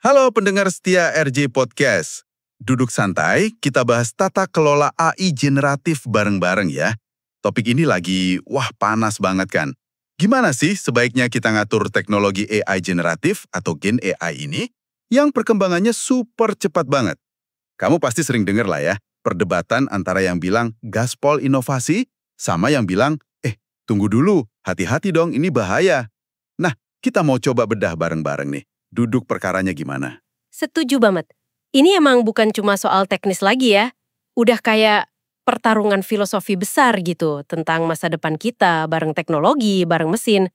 Halo pendengar setia RJ Podcast. Duduk santai, kita bahas tata kelola AI generatif bareng-bareng ya. Topik ini lagi, panas banget kan. Gimana sih sebaiknya kita ngatur teknologi AI generatif atau Gen AI ini yang perkembangannya super cepat banget? Kamu pasti sering dengar lah ya, perdebatan antara yang bilang gaspol inovasi sama yang bilang, tunggu dulu, hati-hati dong ini bahaya. Nah, kita mau coba bedah bareng-bareng nih. Duduk perkaranya gimana? Setuju banget. Ini emang bukan cuma soal teknis lagi ya. Udah kayak pertarungan filosofi besar gitu tentang masa depan kita bareng teknologi, bareng mesin.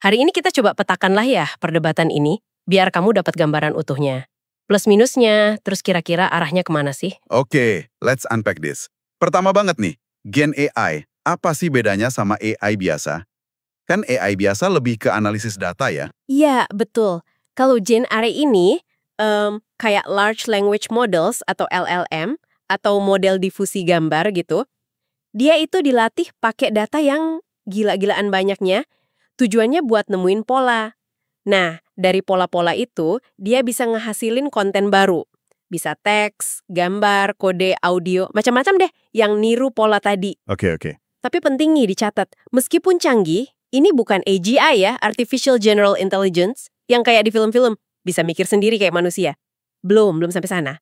Hari ini kita coba petakanlah ya perdebatan ini, biar kamu dapat gambaran utuhnya. Plus minusnya, terus kira-kira arahnya kemana sih? Oke, let's unpack this. Pertama banget nih, Gen AI. Apa sih bedanya sama AI biasa? Kan AI biasa lebih ke analisis data ya? Iya, betul. Kalau Gen AI ini, kayak Large Language Models atau LLM, atau model difusi gambar gitu, dia itu dilatih pakai data yang gila-gilaan banyaknya, tujuannya buat nemuin pola. Nah, dari pola-pola itu, dia bisa ngehasilin konten baru. Bisa teks, gambar, kode, audio, macam-macam deh yang niru pola tadi. Oke. Tapi penting nih dicatat, meskipun canggih, ini bukan AGI ya, Artificial General Intelligence, yang kayak di film-film, bisa mikir sendiri kayak manusia. Belum sampai sana.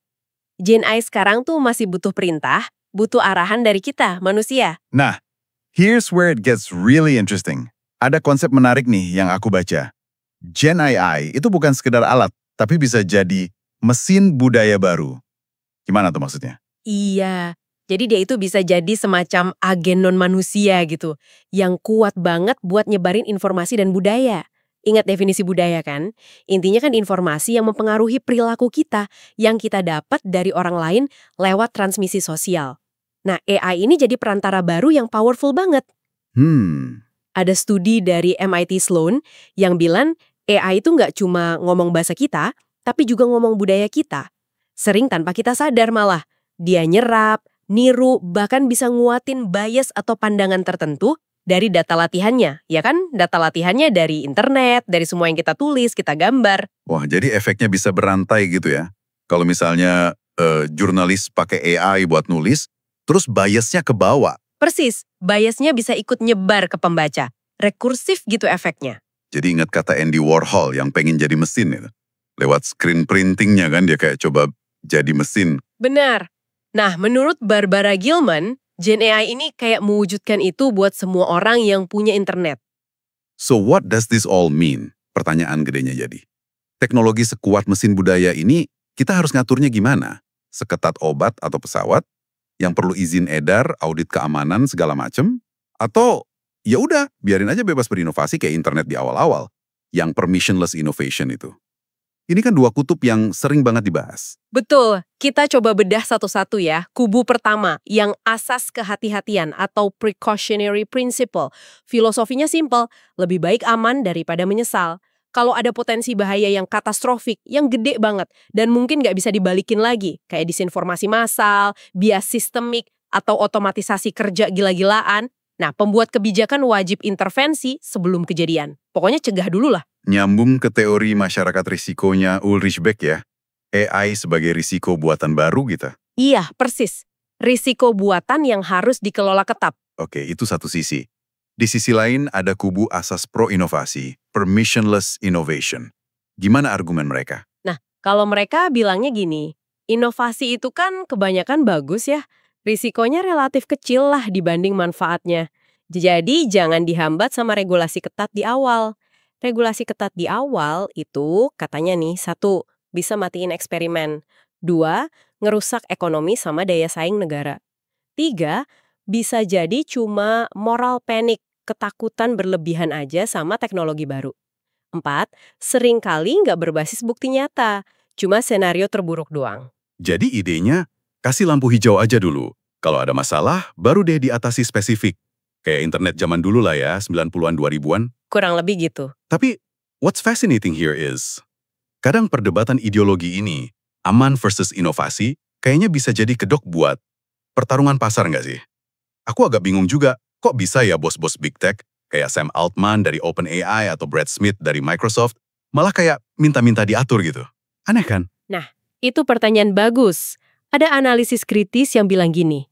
Gen AI sekarang tuh masih butuh perintah, butuh arahan dari kita, manusia. Nah, here's where it gets really interesting. Ada konsep menarik nih yang aku baca. Gen AI itu bukan sekedar alat, tapi bisa jadi mesin budaya baru. Gimana tuh maksudnya? Iya, jadi dia itu bisa jadi semacam agen non-manusia gitu, yang kuat banget buat nyebarin informasi dan budaya. Ingat definisi budaya kan? Intinya kan informasi yang mempengaruhi perilaku kita, yang kita dapat dari orang lain lewat transmisi sosial. Nah, AI ini jadi perantara baru yang powerful banget. Ada studi dari MIT Sloan yang bilang AI itu nggak cuma ngomong bahasa kita, tapi juga ngomong budaya kita. Sering tanpa kita sadar malah. Dia nyerap, niru, bahkan bisa nguatin bias atau pandangan tertentu dari data latihannya. Ya kan? Data latihannya dari internet, dari semua yang kita tulis, kita gambar. Wah, jadi efeknya bisa berantai gitu ya. Kalau misalnya jurnalis pakai AI buat nulis, terus biasnya ke bawah. Persis, biasnya bisa ikut nyebar ke pembaca. Rekursif gitu efeknya. Jadi ingat kata Andy Warhol yang pengen jadi mesin itu. Lewat screen printingnya kan dia kayak coba jadi mesin. Benar. Nah, menurut Barbara Gilman, Gen AI ini kayak mewujudkan itu buat semua orang yang punya internet. So what does this all mean? Pertanyaan gedenya jadi. Teknologi sekuat mesin budaya ini kita harus ngaturnya gimana? Seketat obat atau pesawat? Yang perlu izin edar, audit keamanan segala macem? Atau ya udah biarin aja bebas berinovasi kayak internet di awal-awal, yang permissionless innovation itu. Ini kan dua kutub yang sering banget dibahas. Betul, kita coba bedah satu-satu ya. Kubu pertama, yang asas kehati-hatian atau precautionary principle. Filosofinya simpel, lebih baik aman daripada menyesal. Kalau ada potensi bahaya yang katastrofik, yang gede banget, dan mungkin nggak bisa dibalikin lagi, kayak disinformasi massal, bias sistemik, atau otomatisasi kerja gila-gilaan. Nah, pembuat kebijakan wajib intervensi sebelum kejadian. Pokoknya cegah dulu lah. Nyambung ke teori masyarakat risikonya Ulrich Beck ya, AI sebagai risiko buatan baru gitu. Iya, persis. Risiko buatan yang harus dikelola ketat. Oke, itu satu sisi. Di sisi lain ada kubu asas pro-inovasi, permissionless innovation. Gimana argumen mereka? Nah, kalau mereka bilangnya gini, inovasi itu kan kebanyakan bagus ya, risikonya relatif kecil lah dibanding manfaatnya. Jadi jangan dihambat sama regulasi ketat di awal. Regulasi ketat di awal itu katanya nih, 1, bisa matiin eksperimen. 2, ngerusak ekonomi sama daya saing negara. 3, bisa jadi cuma moral panic, ketakutan berlebihan aja sama teknologi baru. 4, seringkali nggak berbasis bukti nyata, cuma senario terburuk doang. Jadi idenya, kasih lampu hijau aja dulu. Kalau ada masalah, baru deh diatasi spesifik. Kayak internet zaman dulu lah ya, 90-an 2000-an. Kurang lebih gitu. Tapi, what's fascinating here is, kadang perdebatan ideologi ini, aman versus inovasi, kayaknya bisa jadi kedok buat pertarungan pasar nggak sih? Aku agak bingung juga, kok bisa ya bos-bos big tech, kayak Sam Altman dari OpenAI atau Brad Smith dari Microsoft, malah kayak minta-minta diatur gitu. Aneh kan? Itu pertanyaan bagus. Ada analisis kritis yang bilang gini,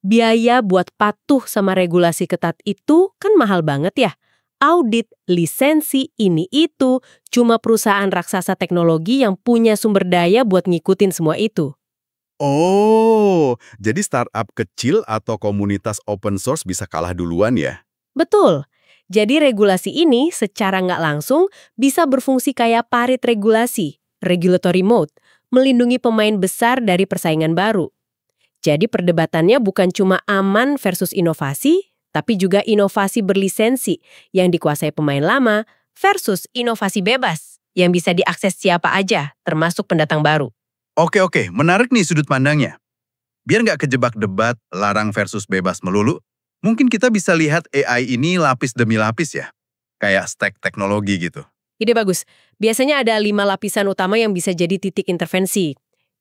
biaya buat patuh sama regulasi ketat itu kan mahal banget ya. Audit, lisensi, ini itu, cuma perusahaan raksasa teknologi yang punya sumber daya buat ngikutin semua itu. Oh, jadi startup kecil atau komunitas open source bisa kalah duluan ya? Betul. Jadi regulasi ini secara nggak langsung bisa berfungsi kayak parit regulasi, regulatory mode, melindungi pemain besar dari persaingan baru. Jadi perdebatannya bukan cuma aman versus inovasi, tapi juga inovasi berlisensi yang dikuasai pemain lama versus inovasi bebas yang bisa diakses siapa aja, termasuk pendatang baru. Oke, menarik nih sudut pandangnya. Biar nggak kejebak debat larang versus bebas melulu, mungkin kita bisa lihat AI ini lapis demi lapis ya. Kayak stack teknologi gitu. Ide bagus. Biasanya ada 5 lapisan utama yang bisa jadi titik intervensi.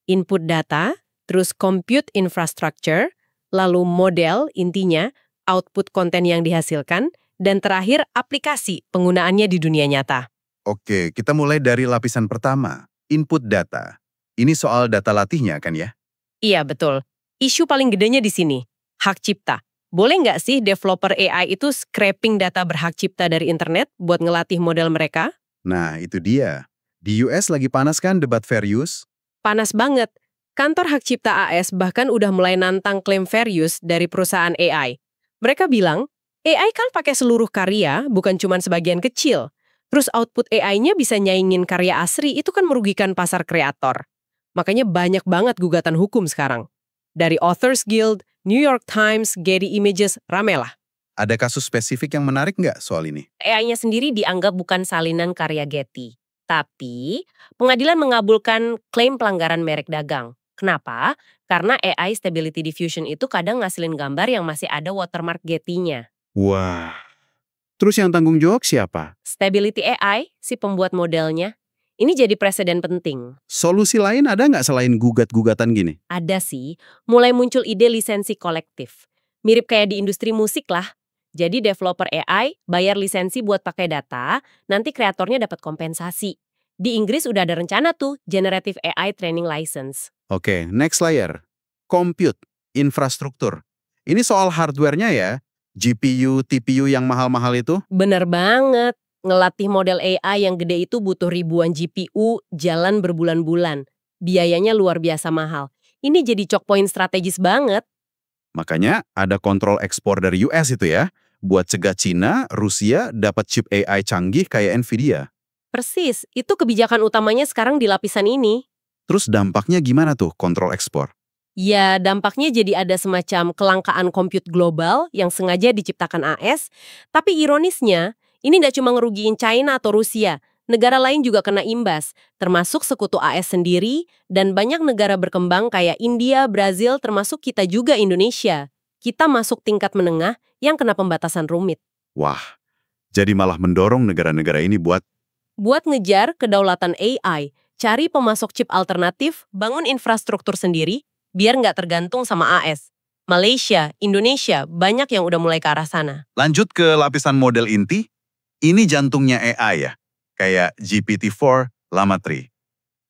Input data, terus compute infrastructure, lalu model intinya, output konten yang dihasilkan, dan terakhir aplikasi penggunaannya di dunia nyata. Oke, kita mulai dari lapisan pertama, input data. Ini soal data latihnya kan ya? Iya, betul. Isu paling gedenya di sini, hak cipta. Boleh nggak sih developer AI itu scraping data berhak cipta dari internet buat ngelatih model mereka? Nah, itu dia. Di US lagi panas kan debat fair use? Panas banget. Kantor Hak Cipta AS bahkan udah mulai nantang klaim fair use dari perusahaan AI. Mereka bilang, AI kan pakai seluruh karya, bukan cuma sebagian kecil. Terus output AI-nya bisa nyaingin karya asli, itu kan merugikan pasar kreator. Makanya banyak banget gugatan hukum sekarang. Dari Authors Guild, New York Times, Getty Images, rame lah. Ada kasus spesifik yang menarik nggak soal ini? AI-nya sendiri dianggap bukan salinan karya Getty. Tapi, pengadilan mengabulkan klaim pelanggaran merek dagang. Kenapa? Karena AI Stability Diffusion itu kadang ngasilin gambar yang masih ada watermark Getty-nya. Wah. Terus yang tanggung jawab siapa? Stability AI, si pembuat modelnya. Ini jadi preseden penting. Solusi lain ada nggak selain gugat-gugatan gini? Ada sih, mulai muncul ide lisensi kolektif. Mirip kayak di industri musik lah. Jadi developer AI bayar lisensi buat pakai data, nanti kreatornya dapat kompensasi. Di Inggris udah ada rencana tuh, Generative AI Training License. Oke, next layer. Compute, infrastruktur. Ini soal hardware-nya ya? GPU, TPU yang mahal-mahal itu? Bener banget. Ngelatih model AI yang gede itu butuh ribuan GPU, jalan berbulan-bulan. Biayanya luar biasa mahal. Ini jadi choke point strategis banget. Makanya ada kontrol ekspor dari US itu ya, buat cegah Cina, Rusia dapat chip AI canggih kayak Nvidia. Persis, itu kebijakan utamanya sekarang di lapisan ini. Terus dampaknya gimana tuh kontrol ekspor? Ya, dampaknya jadi ada semacam kelangkaan compute global yang sengaja diciptakan AS, tapi ironisnya, ini nggak cuma ngerugiin China atau Rusia, negara lain juga kena imbas, termasuk sekutu AS sendiri, dan banyak negara berkembang kayak India, Brazil, termasuk kita juga Indonesia. Kita masuk tingkat menengah yang kena pembatasan rumit. Wah, jadi malah mendorong negara-negara ini buat Buat ngejar kedaulatan AI, cari pemasok chip alternatif, bangun infrastruktur sendiri, biar nggak tergantung sama AS. Malaysia, Indonesia, banyak yang udah mulai ke arah sana. lanjut ke lapisan model inti. Ini jantungnya AI ya, kayak GPT-4, Llama 3.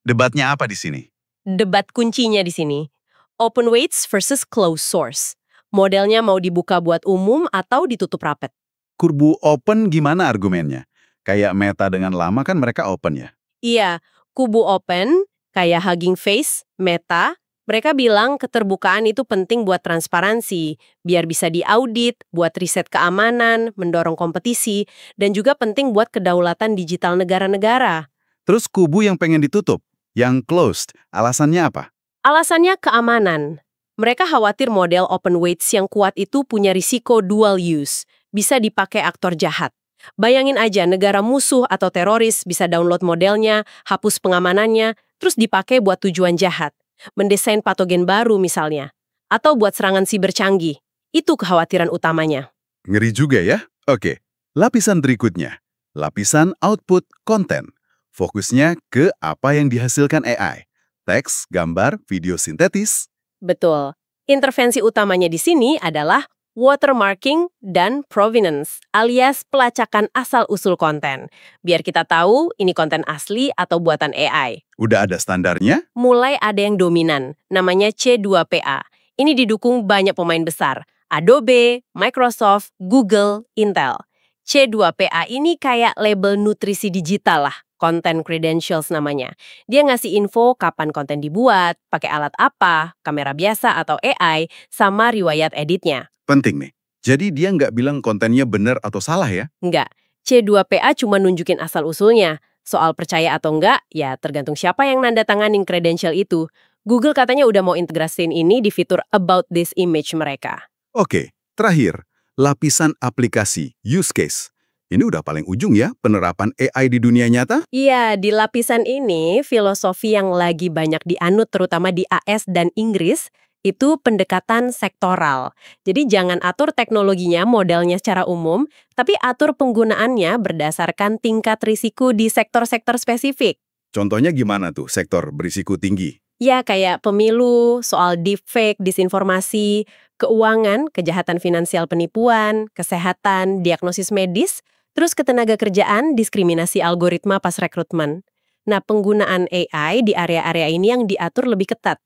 Debatnya apa di sini? Debat kuncinya di sini. Open weights versus closed source. Modelnya mau dibuka buat umum atau ditutup rapat. Kurbu open gimana argumennya? Kayak Meta dengan Llama kan mereka open ya? Iya, kubu open, kayak Hugging Face, Meta, mereka bilang keterbukaan itu penting buat transparansi, biar bisa diaudit, buat riset keamanan, mendorong kompetisi, dan juga penting buat kedaulatan digital negara-negara. Terus kubu yang pengen ditutup, yang closed, alasannya apa? Alasannya keamanan. Mereka khawatir model open weights yang kuat itu punya risiko dual use, bisa dipakai aktor jahat. Bayangin aja negara musuh atau teroris bisa download modelnya, hapus pengamanannya, terus dipakai buat tujuan jahat. Mendesain patogen baru misalnya. Atau buat serangan siber canggih. Itu kekhawatiran utamanya. Ngeri juga ya? Oke, lapisan berikutnya. Lapisan output konten. Fokusnya ke apa yang dihasilkan AI. Teks, gambar, video sintetis. Betul. Intervensi utamanya di sini adalah watermarking, dan provenance, alias pelacakan asal-usul konten. Biar kita tahu ini konten asli atau buatan AI. Udah ada standarnya? Mulai ada yang dominan, namanya C2PA. Ini didukung banyak pemain besar, Adobe, Microsoft, Google, Intel. C2PA ini kayak label nutrisi digital lah, content credentials namanya. Dia ngasih info kapan konten dibuat, pakai alat apa, kamera biasa atau AI, sama riwayat editnya. Penting nih. Jadi dia nggak bilang kontennya benar atau salah ya? Enggak, C2PA cuma nunjukin asal-usulnya. Soal percaya atau enggak, ya tergantung siapa yang nanda tanganin credential itu. Google katanya udah mau integrasiin ini di fitur About This Image mereka. Oke, terakhir, lapisan aplikasi, use case. Ini udah paling ujung ya, penerapan AI di dunia nyata? Iya, di lapisan ini, filosofi yang lagi banyak dianut terutama di AS dan Inggris, itu pendekatan sektoral. Jadi jangan atur teknologinya, modelnya secara umum, tapi atur penggunaannya berdasarkan tingkat risiko di sektor-sektor spesifik. Contohnya gimana tuh, sektor berisiko tinggi? Ya, kayak pemilu, soal deepfake, disinformasi, keuangan, kejahatan finansial penipuan, kesehatan, diagnosis medis, terus ketenaga kerjaan, diskriminasi algoritma pas rekrutmen. Nah, penggunaan AI di area-area ini yang diatur lebih ketat.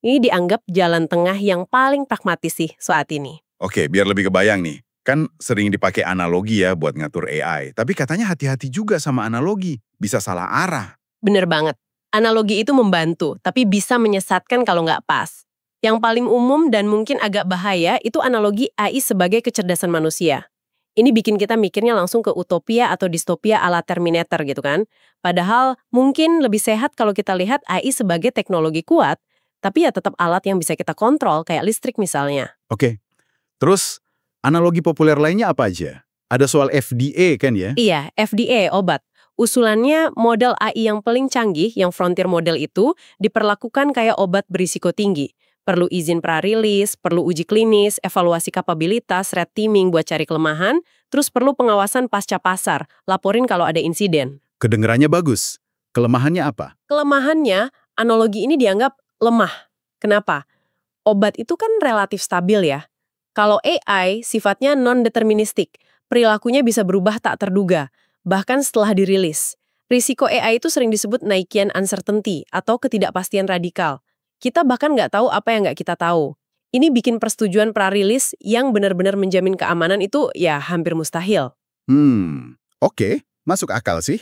Ini dianggap jalan tengah yang paling pragmatis sih saat ini. Oke, biar lebih kebayang nih. Kan sering dipakai analogi ya buat ngatur AI. Tapi katanya hati-hati juga sama analogi. Bisa salah arah. Bener banget. Analogi itu membantu, tapi bisa menyesatkan kalau nggak pas. Yang paling umum dan mungkin agak bahaya itu analogi AI sebagai kecerdasan manusia. Ini bikin kita mikirnya langsung ke utopia atau distopia ala Terminator gitu kan. Padahal mungkin lebih sehat kalau kita lihat AI sebagai teknologi kuat, tapi ya tetap alat yang bisa kita kontrol, kayak listrik misalnya. Oke, terus analogi populer lainnya apa aja? Ada soal FDA kan ya? Iya, FDA, obat. Usulannya model AI yang paling canggih, yang frontier model itu, diperlakukan kayak obat berisiko tinggi. Perlu izin pra-rilis, perlu uji klinis, evaluasi kapabilitas, red teaming buat cari kelemahan, terus perlu pengawasan pasca pasar, laporin kalau ada insiden. Kedengerannya bagus. Kelemahannya apa? Kelemahannya, analogi ini dianggap lemah. Kenapa? Obat itu kan relatif stabil ya. Kalau AI sifatnya non-deterministik, perilakunya bisa berubah tak terduga, bahkan setelah dirilis. Risiko AI itu sering disebut Naikian uncertainty atau ketidakpastian radikal. Kita bahkan nggak tahu apa yang nggak kita tahu. Ini bikin persetujuan pra-rilis yang benar-benar menjamin keamanan itu ya hampir mustahil. Oke, masuk akal sih.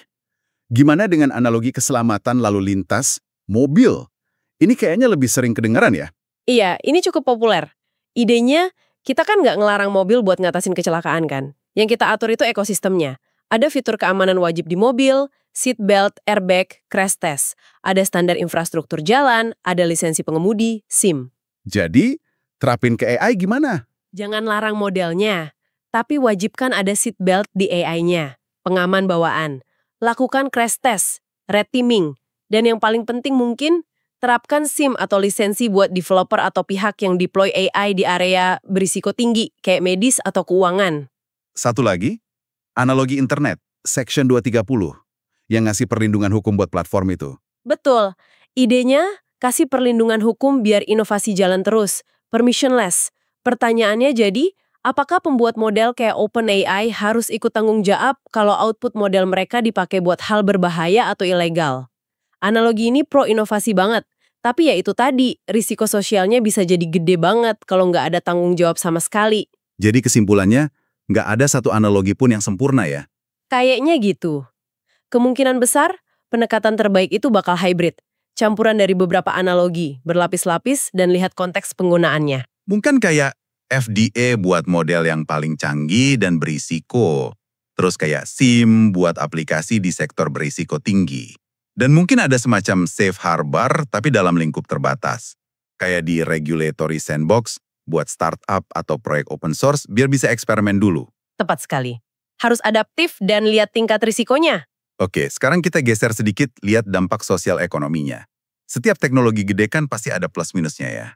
Gimana dengan analogi keselamatan lalu lintas, mobil? Ini kayaknya lebih sering kedengaran ya? Iya, ini cukup populer. Idenya, kita kan nggak ngelarang mobil buat ngatasin kecelakaan kan. Yang kita atur itu ekosistemnya. Ada fitur keamanan wajib di mobil, seat belt, airbag, crash test. Ada standar infrastruktur jalan, ada lisensi pengemudi, SIM. Jadi, terapin ke AI gimana? Jangan larang modelnya, tapi wajibkan ada seat belt di AI-nya, pengaman bawaan. Lakukan crash test, red teaming, dan yang paling penting mungkin, terapkan SIM atau lisensi buat developer atau pihak yang deploy AI di area berisiko tinggi, kayak medis atau keuangan. Satu lagi, analogi internet, Section 230, yang ngasih perlindungan hukum buat platform itu. Betul. Idenya, kasih perlindungan hukum biar inovasi jalan terus, permissionless. Pertanyaannya jadi, apakah pembuat model kayak OpenAI harus ikut tanggung jawab kalau output model mereka dipakai buat hal berbahaya atau ilegal? Analogi ini pro-inovasi banget. Tapi ya itu tadi, risiko sosialnya bisa jadi gede banget kalau nggak ada tanggung jawab sama sekali. Jadi kesimpulannya, nggak ada satu analogi pun yang sempurna ya? Kayaknya gitu. Kemungkinan besar, pendekatan terbaik itu bakal hybrid. Campuran dari beberapa analogi, berlapis-lapis, dan lihat konteks penggunaannya. Mungkin kayak FDA buat model yang paling canggih dan berisiko. Terus kayak SIM buat aplikasi di sektor berisiko tinggi. Dan mungkin ada semacam safe harbor tapi dalam lingkup terbatas. Kayak di regulatory sandbox buat startup atau proyek open source biar bisa eksperimen dulu. Tepat sekali. Harus adaptif dan lihat tingkat risikonya. Oke, sekarang kita geser sedikit lihat dampak sosial ekonominya. Setiap teknologi gede kan pasti ada plus minusnya ya.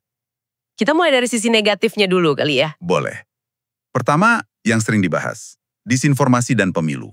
Kita mulai dari sisi negatifnya dulu kali ya. Boleh. Pertama, yang sering dibahas, disinformasi dan pemilu.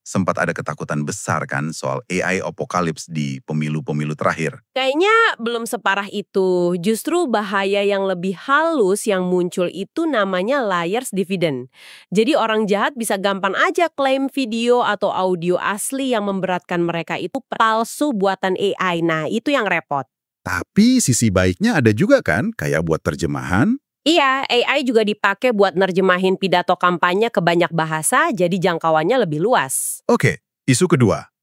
sempat ada ketakutan besar kan soal AI Apocalypse di pemilu-pemilu terakhir. Kayaknya belum separah itu. Justru bahaya yang lebih halus yang muncul itu namanya liar's dividend. Jadi orang jahat bisa gampang aja klaim video atau audio asli yang memberatkan mereka itu palsu buatan AI. Nah, itu yang repot. Tapi sisi baiknya ada juga kan, kayak buat terjemahan. Iya, AI juga dipakai buat nerjemahin pidato kampanye ke banyak bahasa, jadi jangkauannya lebih luas. Oke, isu kedua.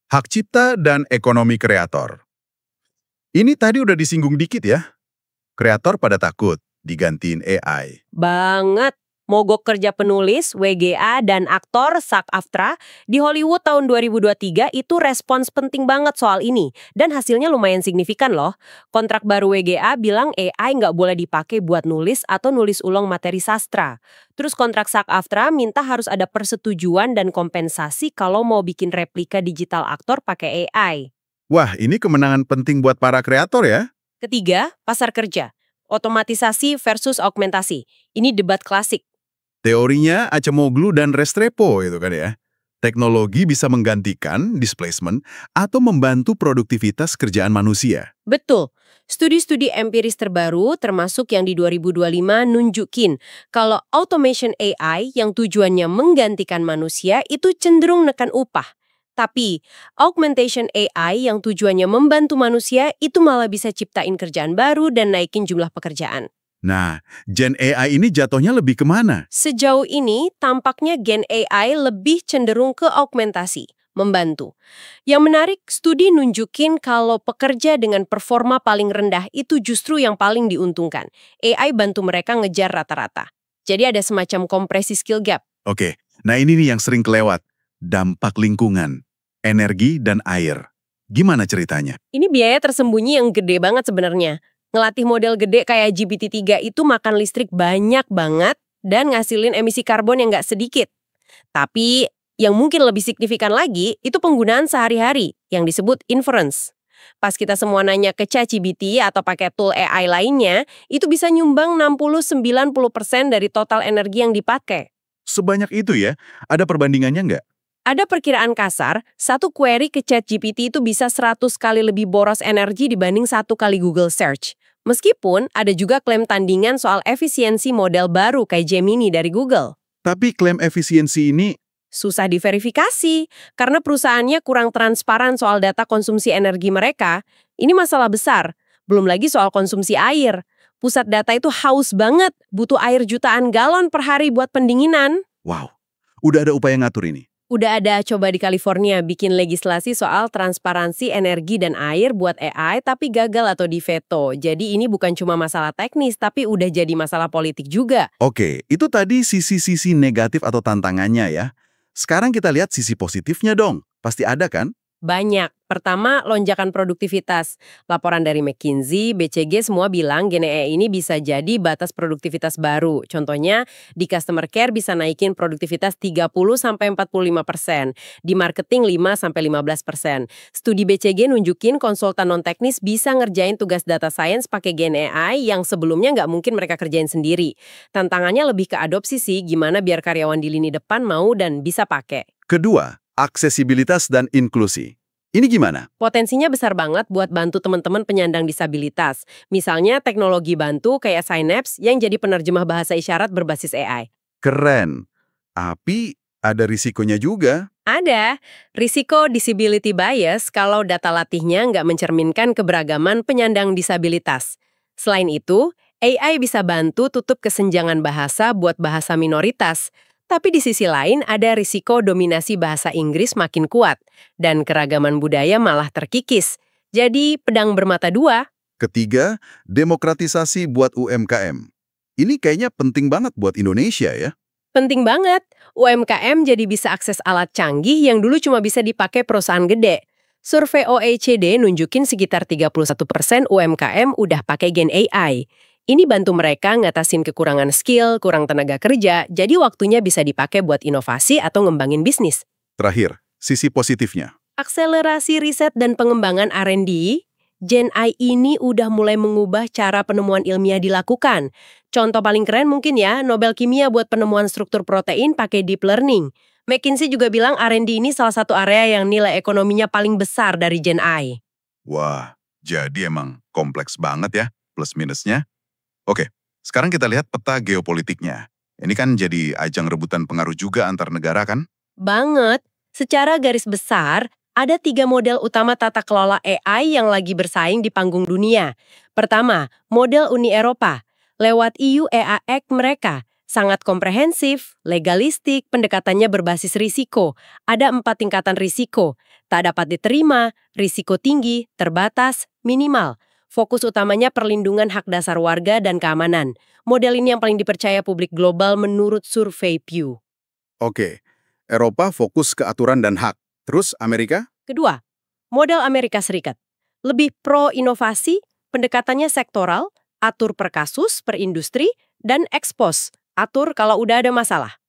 Hak cipta dan ekonomi kreator. Ini tadi udah disinggung dikit ya. Kreator pada takut digantiin AI. Banget. Mogok kerja penulis, WGA, dan aktor SAG-AFTRA di Hollywood tahun 2023 itu respons penting banget soal ini. Dan hasilnya lumayan signifikan loh. Kontrak baru WGA bilang AI nggak boleh dipakai buat nulis atau nulis ulang materi sastra. Terus kontrak SAG-AFTRA minta harus ada persetujuan dan kompensasi kalau mau bikin replika digital aktor pakai AI. Wah, ini kemenangan penting buat para kreator ya. Ketiga, pasar kerja. Otomatisasi versus augmentasi. Ini debat klasik. Teorinya Acemoglu dan Restrepo itu kan ya. Teknologi bisa menggantikan displacement atau membantu produktivitas kerjaan manusia. Betul. Studi-studi empiris terbaru, termasuk yang di 2025, nunjukin kalau automation AI yang tujuannya menggantikan manusia itu cenderung nekan upah. Tapi, augmentation AI yang tujuannya membantu manusia itu malah bisa ciptain kerjaan baru dan naikin jumlah pekerjaan. Nah, Gen AI ini jatuhnya lebih kemana? Sejauh ini, tampaknya Gen AI lebih cenderung ke augmentasi, membantu. Yang menarik, studi nunjukin kalau pekerja dengan performa paling rendah itu justru yang paling diuntungkan. AI bantu mereka ngejar rata-rata. Jadi ada semacam kompresi skill gap. Oke, nah ini nih yang sering kelewat. Dampak lingkungan, energi, dan air. Gimana ceritanya? Ini biaya tersembunyi yang gede banget sebenarnya. Ngelatih model gede kayak GPT-3 itu makan listrik banyak banget dan ngasilin emisi karbon yang nggak sedikit. Tapi yang mungkin lebih signifikan lagi itu penggunaan sehari-hari yang disebut inference. Pas kita semua nanya ke ChatGPT atau pakai tool AI lainnya, itu bisa nyumbang 60-90% dari total energi yang dipakai. Sebanyak itu ya? Ada perbandingannya nggak? Ada perkiraan kasar, satu query ke ChatGPT itu bisa 100 kali lebih boros energi dibanding 1 kali Google Search. Meskipun ada juga klaim tandingan soal efisiensi model baru kayak Gemini dari Google. Tapi klaim efisiensi ini Susah diverifikasi, karena perusahaannya kurang transparan soal data konsumsi energi mereka. Ini masalah besar, belum lagi soal konsumsi air. Pusat data itu haus banget, butuh air jutaan galon per hari buat pendinginan. wow, udah ada upaya ngatur ini. Udah ada coba di California bikin legislasi soal transparansi energi dan air buat AI tapi gagal atau diveto. Jadi ini bukan cuma masalah teknis tapi udah jadi masalah politik juga. Oke, itu tadi sisi-sisi negatif atau tantangannya ya. Sekarang kita lihat sisi positifnya dong. Pasti ada kan? Banyak. Pertama, lonjakan produktivitas. Laporan dari McKinsey, BCG semua bilang Gen AI ini bisa jadi batas produktivitas baru. Contohnya, di customer care bisa naikin produktivitas 30-45%, di marketing 5-15%. Studi BCG nunjukin konsultan non-teknis bisa ngerjain tugas data science pakai Gen AI yang sebelumnya nggak mungkin mereka kerjain sendiri. Tantangannya lebih ke adopsi sih, gimana biar karyawan di lini depan mau dan bisa pakai. Kedua, aksesibilitas dan inklusi. Ini gimana? Potensinya besar banget buat bantu teman-teman penyandang disabilitas. Misalnya teknologi bantu kayak Synapse yang jadi penerjemah bahasa isyarat berbasis AI. Keren. Tapi ada risikonya juga. Ada risiko disability bias kalau data latihnya nggak mencerminkan keberagaman penyandang disabilitas. Selain itu, AI bisa bantu tutup kesenjangan bahasa buat bahasa minoritas. Tapi di sisi lain ada risiko dominasi bahasa Inggris makin kuat dan keragaman budaya malah terkikis. Jadi pedang bermata dua. Ketiga, demokratisasi buat UMKM. Ini kayaknya penting banget buat Indonesia ya. Penting banget. UMKM jadi bisa akses alat canggih yang dulu cuma bisa dipakai perusahaan gede. Survei OECD nunjukin sekitar 31% UMKM udah pakai Gen AI. Ini bantu mereka ngatasin kekurangan skill, kurang tenaga kerja, jadi waktunya bisa dipakai buat inovasi atau ngembangin bisnis. Terakhir, sisi positifnya. Akselerasi riset dan pengembangan R&D, Gen AI ini udah mulai mengubah cara penemuan ilmiah dilakukan. Contoh paling keren mungkin ya, Nobel Kimia buat penemuan struktur protein pakai deep learning. McKinsey juga bilang R&D ini salah satu area yang nilai ekonominya paling besar dari Gen AI. Wah, jadi emang kompleks banget ya plus minusnya. Oke, sekarang kita lihat peta geopolitiknya. Ini kan jadi ajang rebutan pengaruh juga antar negara kan? Banget. Secara garis besar, ada 3 model utama tata kelola AI yang lagi bersaing di panggung dunia. Pertama, model Uni Eropa. Lewat EU AI Act mereka, sangat komprehensif, legalistik, pendekatannya berbasis risiko. Ada 4 tingkatan risiko. Tak dapat diterima, risiko tinggi, terbatas, minimal. Fokus utamanya perlindungan hak dasar warga dan keamanan. Model ini yang paling dipercaya publik global menurut survei Pew. Oke, Eropa fokus ke aturan dan hak. Terus Amerika? Kedua, model Amerika Serikat. Lebih pro-inovasi, pendekatannya sektoral, atur per kasus, per industri, dan ekspos, atur kalau udah ada masalah.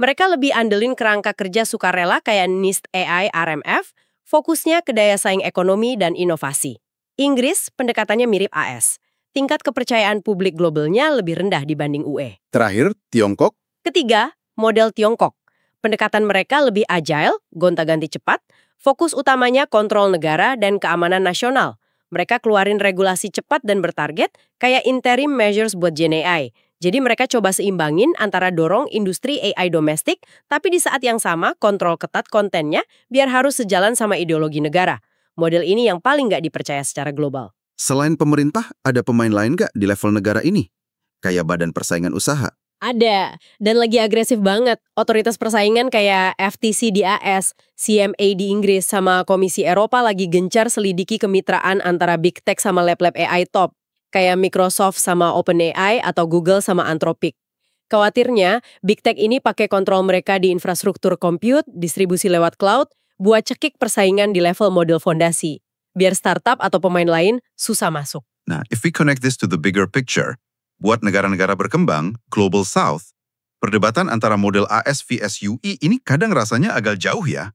Mereka lebih andelin kerangka kerja sukarela kayak NIST AI RMF, fokusnya ke daya saing ekonomi dan inovasi. Inggris, pendekatannya mirip AS. Tingkat kepercayaan publik globalnya lebih rendah dibanding UE. Terakhir, Tiongkok? Ketiga, model Tiongkok. Pendekatan mereka lebih agile, gonta-ganti cepat, fokus utamanya kontrol negara dan keamanan nasional. Mereka keluarin regulasi cepat dan bertarget, kayak interim measures buat Gen AI. Jadi mereka coba seimbangin antara dorong industri AI domestik, tapi di saat yang sama kontrol ketat kontennya biar harus sejalan sama ideologi negara. Model ini yang paling nggak dipercaya secara global. Selain pemerintah, ada pemain lain nggak di level negara ini? Kayak badan persaingan usaha? Ada, dan lagi agresif banget. Otoritas persaingan kayak FTC di AS, CMA di Inggris, sama Komisi Eropa lagi gencar selidiki kemitraan antara Big Tech sama lab-lab AI top, kayak Microsoft sama OpenAI atau Google sama Anthropic. Khawatirnya, Big Tech ini pakai kontrol mereka di infrastruktur compute, distribusi lewat cloud, buat cekik persaingan di level model fondasi. Biar startup atau pemain lain susah masuk. Nah, if we connect this to the bigger picture, buat negara-negara berkembang, Global South, perdebatan antara model AS vs UI ini kadang rasanya agak jauh ya.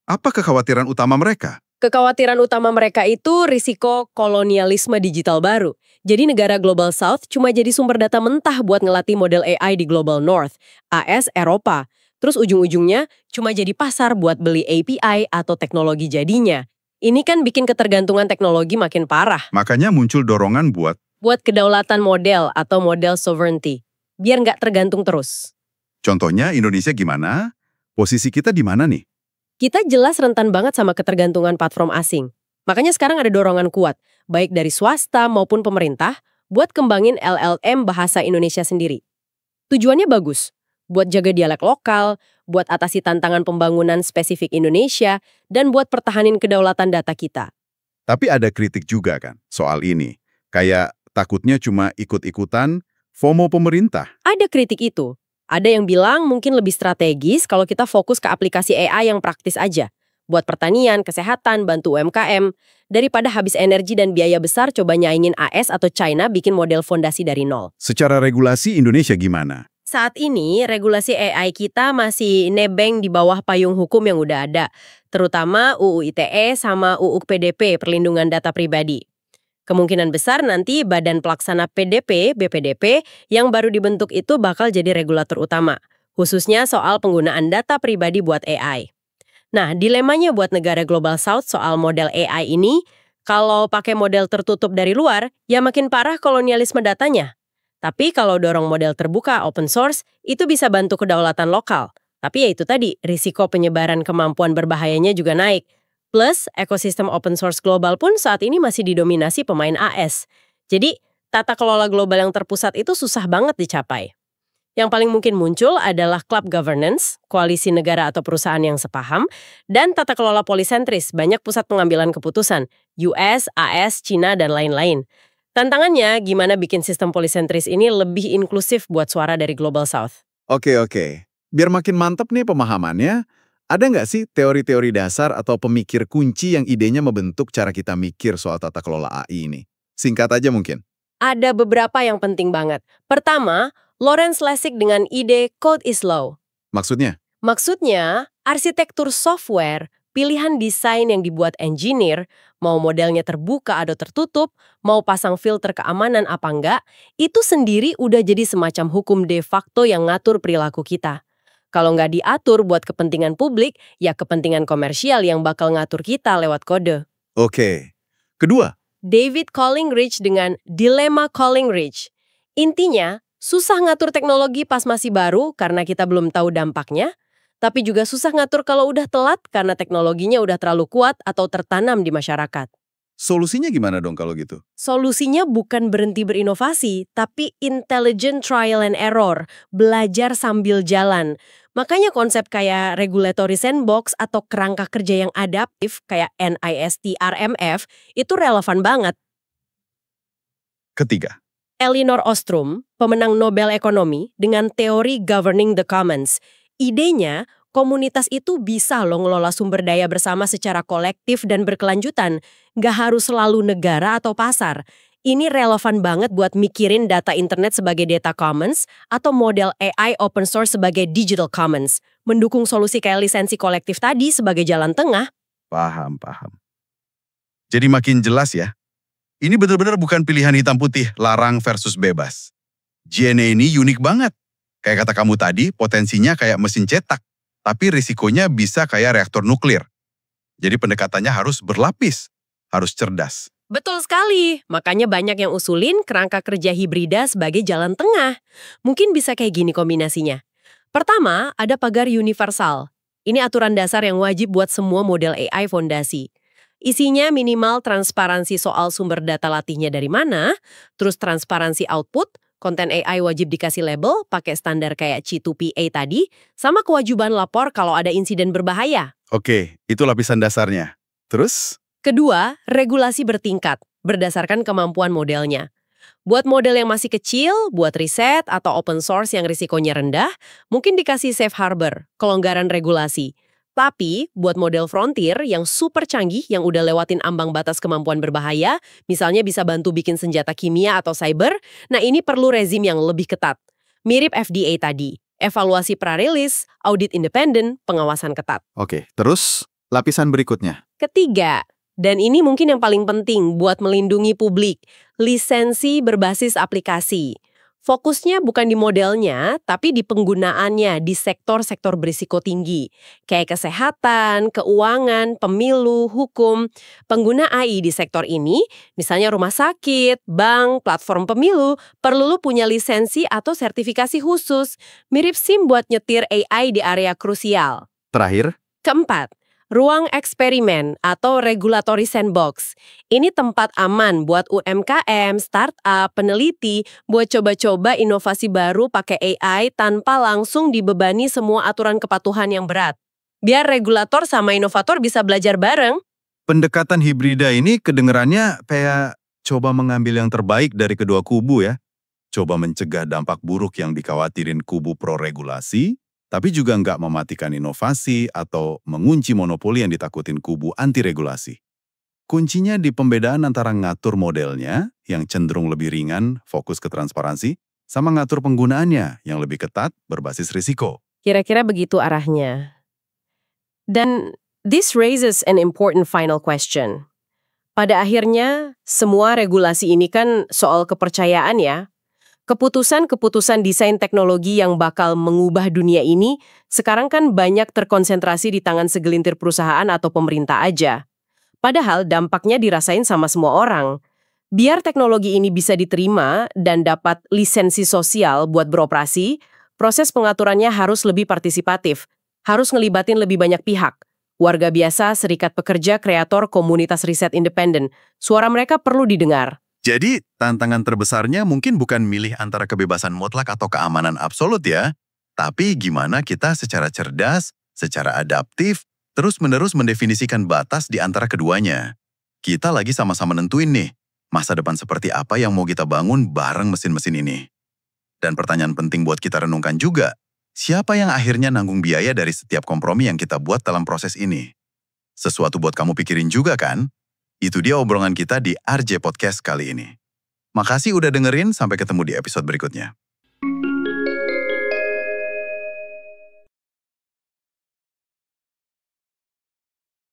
Apa kekhawatiran utama mereka? Kekhawatiran utama mereka itu risiko kolonialisme digital baru. Jadi negara Global South cuma jadi sumber data mentah buat ngelatih model AI di Global North, AS Eropa. Terus ujung-ujungnya cuma jadi pasar buat beli API atau teknologi jadinya. Ini kan bikin ketergantungan teknologi makin parah. Makanya muncul dorongan buat Kedaulatan model atau model sovereignty. Biar nggak tergantung terus. contohnya Indonesia gimana? Posisi kita di mana nih? Kita jelas rentan banget sama ketergantungan platform asing. Makanya sekarang ada dorongan kuat, baik dari swasta maupun pemerintah, buat kembangin LLM bahasa Indonesia sendiri. Tujuannya bagus, buat jaga dialek lokal, buat atasi tantangan pembangunan spesifik Indonesia, dan buat pertahanin kedaulatan data kita. Tapi ada kritik juga kan soal ini. Kayak takutnya cuma ikut-ikutan FOMO pemerintah. Ada kritik itu. Ada yang bilang mungkin lebih strategis kalau kita fokus ke aplikasi AI yang praktis aja. Buat pertanian, kesehatan, bantu UMKM. Daripada habis energi dan biaya besar coba nyaingin AS atau China bikin model fondasi dari nol. Secara regulasi Indonesia gimana? Saat ini, regulasi AI kita masih nebeng di bawah payung hukum yang udah ada. Terutama UU ITE sama UU PDP, Perlindungan Data Pribadi. Kemungkinan besar nanti Badan Pelaksana PDP, BPDP, yang baru dibentuk itu bakal jadi regulator utama, khususnya soal penggunaan data pribadi buat AI. Nah, dilemanya buat negara Global South soal model AI ini, kalau pakai model tertutup dari luar, ya makin parah kolonialisme datanya. Tapi kalau dorong model terbuka open source, itu bisa bantu kedaulatan lokal. Tapi ya itu tadi, risiko penyebaran kemampuan berbahayanya juga naik. Plus, ekosistem open source global pun saat ini masih didominasi pemain AS. Jadi, tata kelola global yang terpusat itu susah banget dicapai. Yang paling mungkin muncul adalah club governance, koalisi negara atau perusahaan yang sepaham, dan tata kelola polisentris, banyak pusat pengambilan keputusan, US, AS, China, dan lain-lain. Tantangannya, gimana bikin sistem polisentris ini lebih inklusif buat suara dari Global South. Oke. Biar makin mantap nih pemahamannya, ada nggak sih teori-teori dasar atau pemikir kunci yang idenya membentuk cara kita mikir soal tata kelola AI ini? Singkat aja mungkin. Ada beberapa yang penting banget. Pertama, Lawrence Lessig dengan ide Code is Law. Maksudnya? Maksudnya, arsitektur software, pilihan desain yang dibuat engineer, mau modelnya terbuka atau tertutup, mau pasang filter keamanan apa enggak, itu sendiri udah jadi semacam hukum de facto yang ngatur perilaku kita. Kalau nggak diatur buat kepentingan publik, ya kepentingan komersial yang bakal ngatur kita lewat kode. Oke. Kedua, David Collingridge dengan Dilema Collingridge. Intinya, susah ngatur teknologi pas masih baru karena kita belum tahu dampaknya, tapi juga susah ngatur kalau udah telat karena teknologinya udah terlalu kuat atau tertanam di masyarakat. solusinya gimana dong kalau gitu? Solusinya bukan berhenti berinovasi, tapi intelligent trial and error, belajar sambil jalan. Makanya konsep kayak regulatory sandbox atau kerangka kerja yang adaptif kayak NIST RMF itu relevan banget. Ketiga, Elinor Ostrom, pemenang Nobel Ekonomi, dengan teori Governing the Commons. Idenya, komunitas itu bisa loh ngelola sumber daya bersama secara kolektif dan berkelanjutan. Nggak harus selalu negara atau pasar. Ini relevan banget buat mikirin data internet sebagai data commons atau model AI open source sebagai digital commons. Mendukung solusi kayak lisensi kolektif tadi sebagai jalan tengah. Paham. Jadi makin jelas ya. Ini benar-benar bukan pilihan hitam putih, larang versus bebas. JNE ini unik banget. Kayak kata kamu tadi, potensinya kayak mesin cetak. Tapi risikonya bisa kayak reaktor nuklir. Jadi pendekatannya harus berlapis, harus cerdas. Betul sekali, makanya banyak yang usulin kerangka kerja hibrida sebagai jalan tengah. Mungkin bisa kayak gini kombinasinya. Pertama, ada pagar universal. Ini aturan dasar yang wajib buat semua model AI fondasi. Isinya minimal transparansi soal sumber data latihnya dari mana, terus transparansi output, konten AI wajib dikasih label pakai standar kayak C2PA tadi, sama kewajiban lapor kalau ada insiden berbahaya. oke, itu lapisan dasarnya. Terus? Kedua, regulasi bertingkat, berdasarkan kemampuan modelnya. Buat model yang masih kecil, buat riset atau open source yang risikonya rendah, mungkin dikasih safe harbor, kelonggaran regulasi. Tapi, buat model frontier yang super canggih yang udah lewatin ambang batas kemampuan berbahaya, misalnya bisa bantu bikin senjata kimia atau cyber, nah ini perlu rezim yang lebih ketat. Mirip FDA tadi, evaluasi pra-rilis, audit independen, pengawasan ketat. Oke, terus lapisan berikutnya. Ketiga, dan ini mungkin yang paling penting buat melindungi publik, lisensi berbasis aplikasi. Fokusnya bukan di modelnya, tapi di penggunaannya di sektor-sektor berisiko tinggi. Kayak kesehatan, keuangan, pemilu, hukum. Pengguna AI di sektor ini, misalnya rumah sakit, bank, platform pemilu, perlu punya lisensi atau sertifikasi khusus. Mirip SIM buat nyetir AI di area krusial. Terakhir, Keempat, ruang eksperimen atau regulatory sandbox. Ini tempat aman buat UMKM, startup, peneliti, buat coba-coba inovasi baru pakai AI tanpa langsung dibebani semua aturan kepatuhan yang berat. Biar regulator sama inovator bisa belajar bareng. Pendekatan hibrida ini kedengerannya kayak coba mengambil yang terbaik dari kedua kubu ya. Coba mencegah dampak buruk yang dikhawatirin kubu pro-regulasi, tapi juga nggak mematikan inovasi atau mengunci monopoli yang ditakutin kubu anti-regulasi. Kuncinya di pembedaan antara ngatur modelnya yang cenderung lebih ringan, fokus ke transparansi, sama ngatur penggunaannya yang lebih ketat, berbasis risiko. Kira-kira begitu arahnya. Dan this raises an important final question. Pada akhirnya, semua regulasi ini kan soal kepercayaan ya. Keputusan-keputusan desain teknologi yang bakal mengubah dunia ini sekarang kan banyak terkonsentrasi di tangan segelintir perusahaan atau pemerintah aja. Padahal dampaknya dirasain sama semua orang. Biar teknologi ini bisa diterima dan dapat lisensi sosial buat beroperasi, proses pengaturannya harus lebih partisipatif, harus ngelibatin lebih banyak pihak. Warga biasa, serikat pekerja, kreator, komunitas riset independen. Suara mereka perlu didengar. Jadi, tantangan terbesarnya mungkin bukan milih antara kebebasan mutlak atau keamanan absolut ya, tapi gimana kita secara cerdas, secara adaptif, terus-menerus mendefinisikan batas di antara keduanya. Kita lagi sama-sama nentuin nih, masa depan seperti apa yang mau kita bangun bareng mesin-mesin ini. Dan pertanyaan penting buat kita renungkan juga, siapa yang akhirnya nanggung biaya dari setiap kompromi yang kita buat dalam proses ini? Sesuatu buat kamu pikirin juga kan? Itu dia obrolan kita di RJ Podcast kali ini. Makasih udah dengerin, sampai ketemu di episode berikutnya.